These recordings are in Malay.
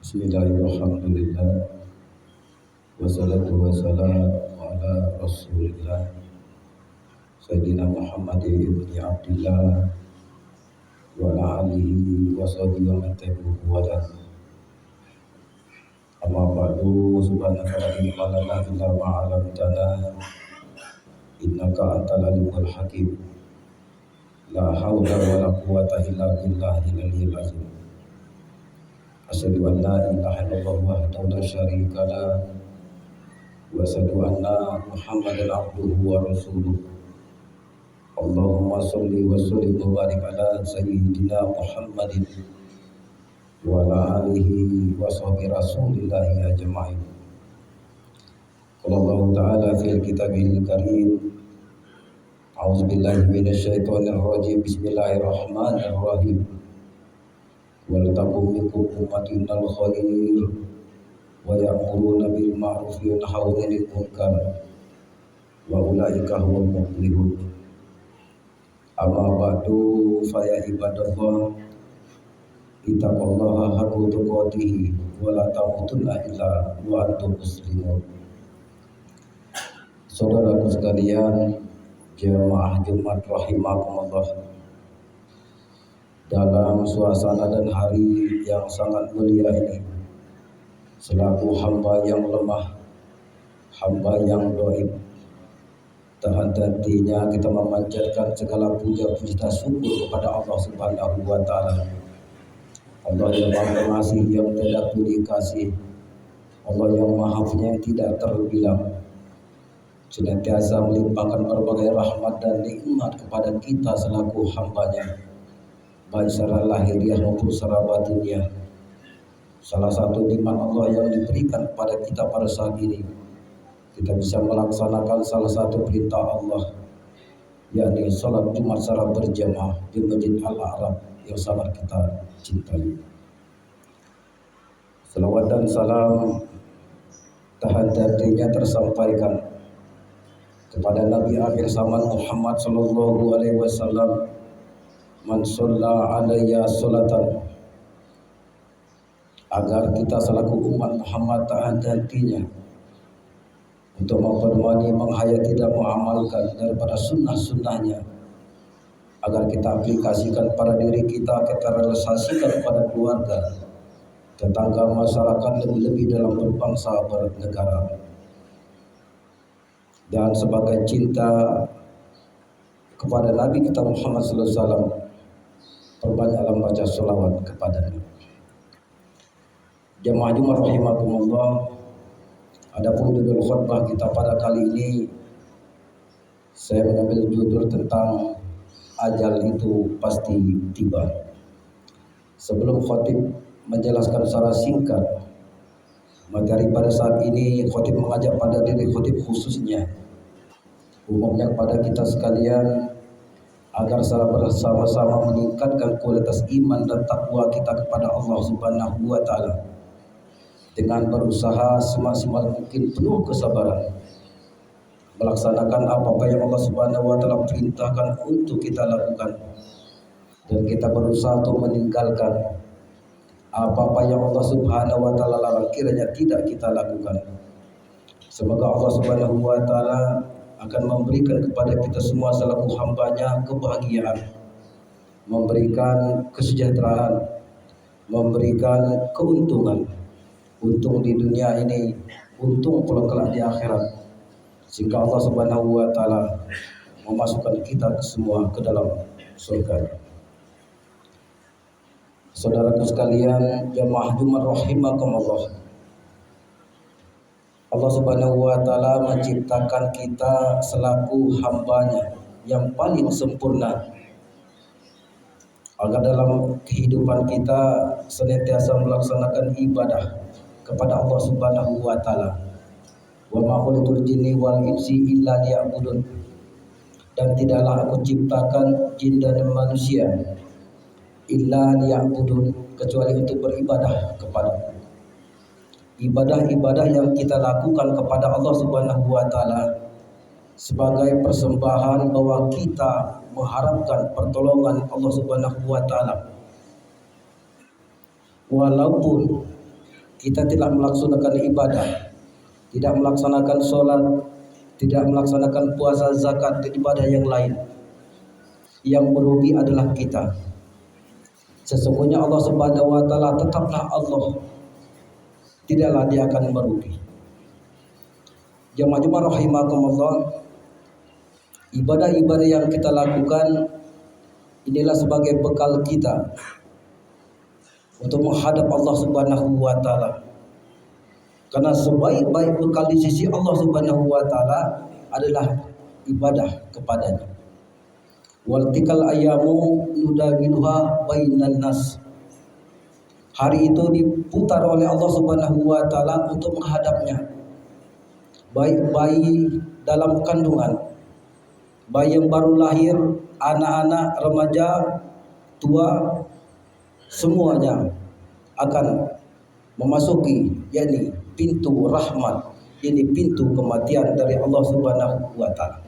Bismillahirrahmanirrahim. Wassalatu wassalamu ala Rasulillah Sayyidina Muhammad ibn Abdillah wa ala alihi wa sahbihi wa man tabi'ahu wa la. Amma ba'du, subhanaka la ilma lana illa ma 'allamtana innaka antal alimul hakim. La haula wa la quwwata illa billahil aliyyil azim. Asyhadu an la ilaha illallah wahdahu la syarika lah wa asyhadu anna Muhammadan abduhu wa rasuluh. Allahumma shalli wa sallim wa barik ala sayyidina Muhammadin wa ala alihi wa sahbihi rasulillahi ajma'in. Qala Allah ta'ala fil kitabil karim. A'udzu billahi minasy syaithanir rajim. Bismillahirrahmanirrahim. Wal takum minkum ummatun al khair wa ya'muruna bil ma'ruf wa yanhauna 'anil munkar wa ulaika humul muflihun. Amma ba'du fa ya ibadallah ittaqullaha haqqa tuqatih wa la tamutunna illa wa antum muslimun. Saudaraku sekalian, jemaah Jumat rahimakumullah, dalam suasana dan hari yang sangat mulia ini, selaku hamba yang lemah, hamba yang dhaif, tak henti-hentinya kita memanjatkan segala puja puji dan syukur kepada Allah Subhanahu wa taala. Allah yang Maha Pengasih, yang tidak pilih kasih, Allah yang Maha Penyayang tidak terbilang, senantiasa melimpahkan berbagai rahmat dan nikmat kepada kita selaku hambanya, baik secara lahiriah maupun secara batiniah. Salah satu nikmat Allah yang diberikan kepada kita pada saat ini, kita bisa melaksanakan salah satu perintah Allah, yakni salat Jumat secara berjamaah di Masjid Al-Arab yang sangat kita cintai. Salawat dan salam tak henti-hentinya tersampaikan kepada Nabi akhir zaman Muhammad sallallahu alaihi wasallam. Man shalla alayya sholatan, agar kita selaku umat Muhammad tak henti-hentinya untuk mempermani, menghayati dan mengamalkan daripada sunnah-sunnahnya, agar kita aplikasikan pada diri kita realisasikan pada keluarga, tetangga, masyarakat, lebih-lebih dalam berbangsa bernegara. Dan sebagai cinta kepada Nabi kita Muhammad sallallahu alaihi wasallam, perbanyaklah baca sholawat kepadanya. Jemaah Jumat rahimakumullah, adapun judul khutbah kita pada kali ini, saya mengambil judul tentang ajal itu pasti tiba. Sebelum khotib menjelaskan secara singkat materi pada saat ini, khotib mengajak pada diri khotib khususnya, umumnya kepada kita sekalian, agar secara bersama-sama meningkatkan kualitas iman dan takwa kita kepada Allah Subhanahu wa taala dengan berusaha semaksimal mungkin penuh kesabaran melaksanakan apa-apa yang Allah Subhanahu wa taala perintahkan untuk kita lakukan, dan kita berusaha untuk meninggalkan apa-apa yang Allah Subhanahu wa taala larang kiranya tidak kita lakukan. Semoga Allah Subhanahu wa taala akan memberikan kepada kita semua selaku hambanya kebahagiaan, memberikan kesejahteraan, memberikan keuntungan, untung di dunia ini, untung pula kelak di akhirat, sehingga Allah Subhanahu wa taala memasukkan kita semua ke dalam surga. Saudaraku sekalian, jemaah Jumat rahimakumullah, Allah Subhanahu wa taala menciptakan kita selaku hambanya yang paling sempurna, agar dalam kehidupan kita senantiasa melaksanakan ibadah kepada Allah Subhanahu wa taala. Wa ma khalaqtul jinni wal insi illa liya'budun, dan tidaklah aku ciptakan jin dan manusia illa liya'budun, kecuali untuk beribadah kepada ibadah-ibadah yang kita lakukan kepada Allah Subhanahu wa taala sebagai persembahan bahwa kita mengharapkan pertolongan Allah Subhanahu wa taala. Walaupun kita tidak melaksanakan ibadah, tidak melaksanakan sholat, tidak melaksanakan puasa, zakat, dan ibadah yang lain, yang merugi adalah kita. Sesungguhnya Allah Subhanahu wa taala tetaplah Allah, tidaklah dia akan merugi. Jemaah rahimakumullah, ibadah-ibadah yang kita lakukan inilah sebagai bekal kita untuk menghadap Allah Subhanahu wa taala. Karena sebaik-baik bekal di sisi Allah Subhanahu wa taala adalah ibadah kepadanya. Wal tikal ayamu nudawiluha bainan nas. Hari itu diputar oleh Allah Subhanahu wa taala untuk menghadapnya. Baik bayi dalam kandungan, bayi yang baru lahir, anak-anak, remaja, tua, semuanya akan memasuki yakni pintu rahmat, yakni pintu kematian dari Allah Subhanahu wa taala.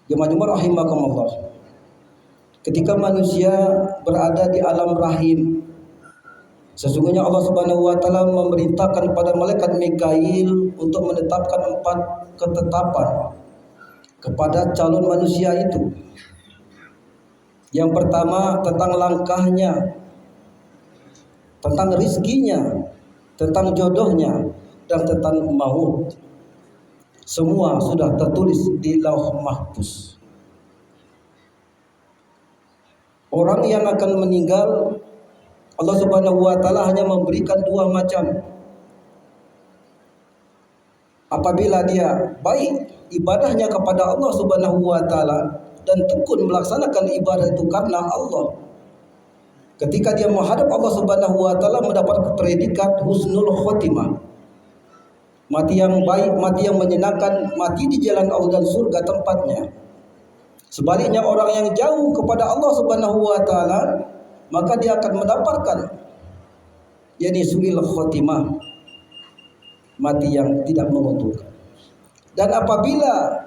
Jemaah rahimakumullah, ketika manusia berada di alam rahim, sesungguhnya Allah Subhanahu wa taala memerintahkan pada malaikat Mikail untuk menetapkan 4 ketetapan kepada calon manusia itu. Yang pertama tentang langkahnya, tentang rizkinya, tentang jodohnya, dan tentang maut. Semua sudah tertulis di Lauh Mahfuz. Orang yang akan meninggal, Allah Subhanahu wa taala hanya memberikan 2 macam. Apabila dia baik ibadahnya kepada Allah Subhanahu wa taala dan tekun melaksanakan ibadah itu karena Allah, ketika dia menghadap Allah Subhanahu wa taala mendapat predikat husnul khotimah, mati yang baik, mati yang menyenangkan, mati di jalan Allah dan surga tempatnya. Sebaliknya orang yang jauh kepada Allah Subhanahu wa taala, maka dia akan mendapatkan yakni su'il khotimah, mati yang tidak menguntungkan. Dan apabila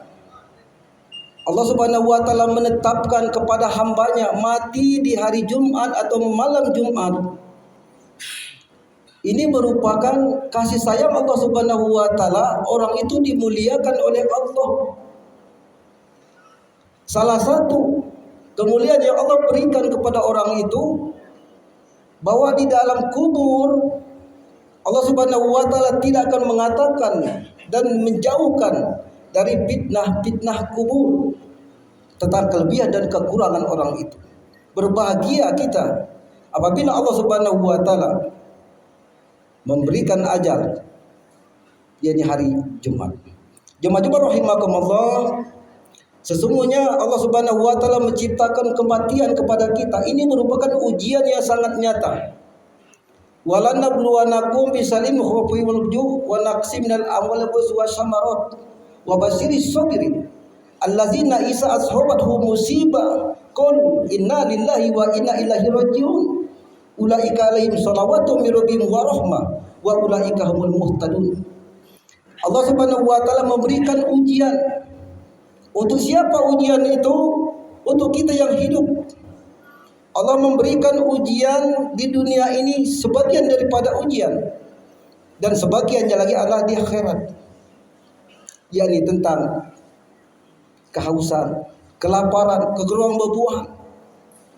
Allah Subhanahu wa taala menetapkan kepada hambanya mati di hari Jumat atau malam Jumat, ini merupakan kasih sayang Allah Subhanahu wa taala. Orang itu dimuliakan oleh Allah. Salah satu kemuliaan yang Allah berikan kepada orang itu, bahwa di dalam kubur Allah Subhanahu wa taala tidak akan mengatakan dan menjauhkan dari fitnah-fitnah kubur tentang kelebihan dan kekurangan orang itu. Berbahagia kita apabila Allah Subhanahu wa taala memberikan ajal, yakni hari Jumat. Jemaah rahimakumullah, sesungguhnya Allah Subhanahu wa taala menciptakan kematian kepada kita. Ini merupakan ujian yang sangat nyata. Walanabluwanakum bisalim khawfi wal ju' wa naqsim minal amwali was samarat wa basyiris sabirin allazina isa ashabathum musibah qul inna lillahi wa inna ilaihi rajiun ulaika alaihim shalawatu min rabbihim wa rahmah wa ulaika humul muhtadun. Allah Subhanahu wa taala memberikan ujian. Untuk siapa ujian itu? Untuk kita yang hidup. Allah memberikan ujian di dunia ini, sebagian daripada ujian, dan sebagiannya lagi adalah di akhirat, yakni tentang kehausan, kelaparan, kekurangan berbuah,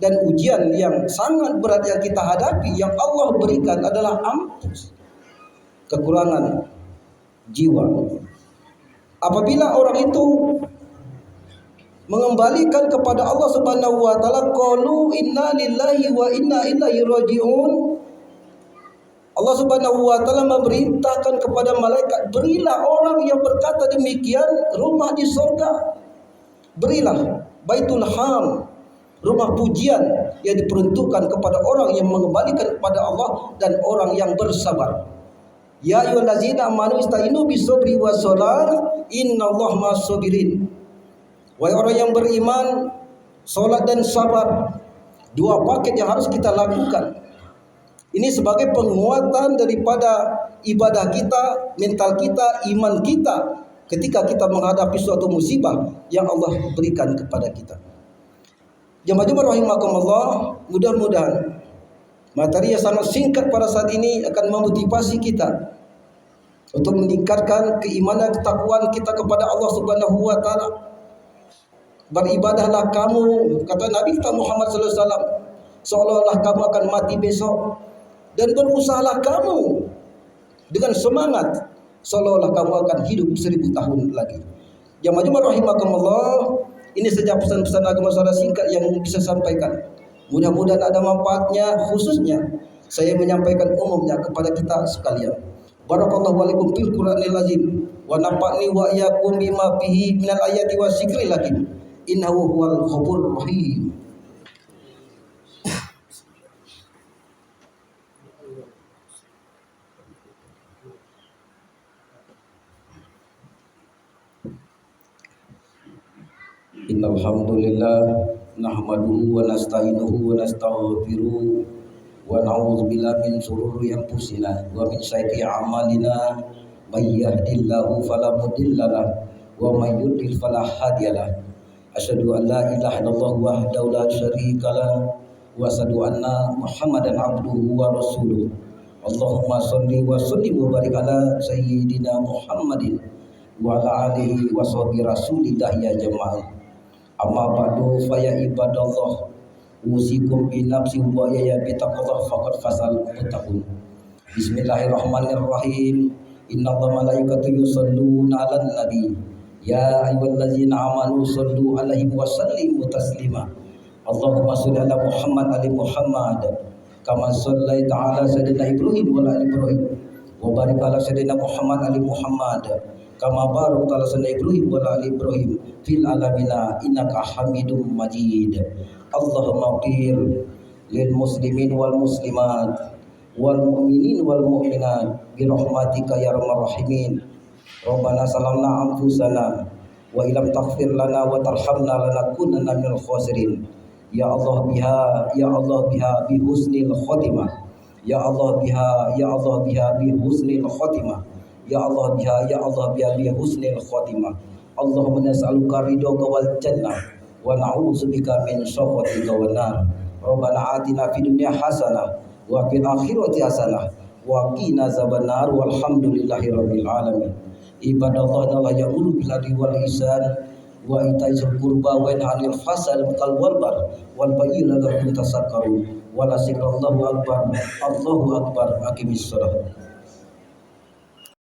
dan ujian yang sangat berat yang kita hadapi yang Allah berikan adalah ampus, kekurangan jiwa. Apabila orang itu mengembalikan kepada Allah Subhanahu wa taala, qalu inna lillahi wa inna ilaihi rajiun, Allah Subhanahu wa taala memerintahkan kepada malaikat, berilah orang yang berkata demikian rumah di surga. Berilah Baitul Ham, rumah pujian yang diperuntukkan kepada orang yang mengembalikan kepada Allah dan orang yang bersabar. Ya ayyuhallazina amanu istainu bisabri wassalah innallaha ma'as-sabirin. Wahai orang yang beriman, salat dan sabar, 2 paket yang harus kita lakukan. Ini sebagai penguatan daripada ibadah kita, mental kita, iman kita ketika kita menghadapi suatu musibah yang Allah berikan kepada kita. Jemaah rahimakumullah, mudah-mudahan Materi yang sangat singkat pada saat ini akan memotivasi kita untuk meningkatkan keimanan ketakwaan kita kepada Allah Subhanahu wa taala. Beribadahlah kamu, kata Nabi kita Muhammad sallallahu alaihi wasallam, seolah-olah kamu akan mati besok, dan berusahalah kamu dengan semangat seolah-olah kamu akan hidup 1000 tahun lagi. Jamaah rahimakumullah, ini saja pesan-pesan agama secara singkat yang bisa sampaikan. Mudah-mudahan ada manfaatnya, khususnya saya menyampaikan umumnya kepada kita sekalian. Barakallahu alaikum fil Qur'anil azim wa nafa'ni wa iyyakum bima fihi minal ayati wa dzikril hakim. Innahu huwal ghafurur rahim. Innal hamdalillah nahmaduhu wa nasta'inuhu wa nastaghfiruh wa na'udzu billahi min shururi anfusina wa min sayyiati a'malina may yahdihillahu fala mudhillalah wa may yudlil fala hadiyalah. Asyhadu an la ilaha illallah wahdahu la syarikalah wa asyhadu anna Muhammadan abduhu wa rasuluh. Allahumma shalli wa sallim wa barik ala sayyidina Muhammadin wa ala alihi wa sahbihi rasulillah ya jamaah. Amma ba'du fa ya ibadallah usikum bi nafsi wa ya bitaqallah faqad fasal muttaqun. Bismillahirrahmanirrahim. Innallaha malaikatahu yusholluna 'alan nabi ya ayyuhallazina amanu shallu 'alaihi wa sallimu taslima. Allahumma shalli ala Muhammad ali Muhammad kama shallaita 'ala sayyidina Ibrahim wa ala Ibrahim wa barik ala sayyidina Muhammad ali Muhammad kama barakta ala sayyidina Ibrahim wa ala Ibrahim fil alamina innaka Hamidum Majid. Allahumma ighfir lil muslimin wal muslimat wal mu'minin wal mu'minat bi rahmatika ya arhamar rahimin. Rabbana salamna anfusana wa illam taghfir lana wa tarhamna lanakunanna minal khasirin. Ya Allah biha bi husnil khotimah. Ya Allah biha bi husnil khotimah. Ya Allah biha bi husnil khotimah. Allahumma nas'aluka ridhaka wal jannah wa na'udzubika min sakhatika wan nar. Rabbana atina fid dunya hasanah wa fil akhirati hasanah wa qina azabannar walhamdulillahi rabbil alamin. Ibadallah Allah ya'muru bil adli wal ihsan wa ita'izil qurba wa yanha 'anil fahsya'i wal munkar wal baghi la'allakum tadhakkarun. Wa la zikrallahu akbar. Allahu akbar. Aqimis shalah.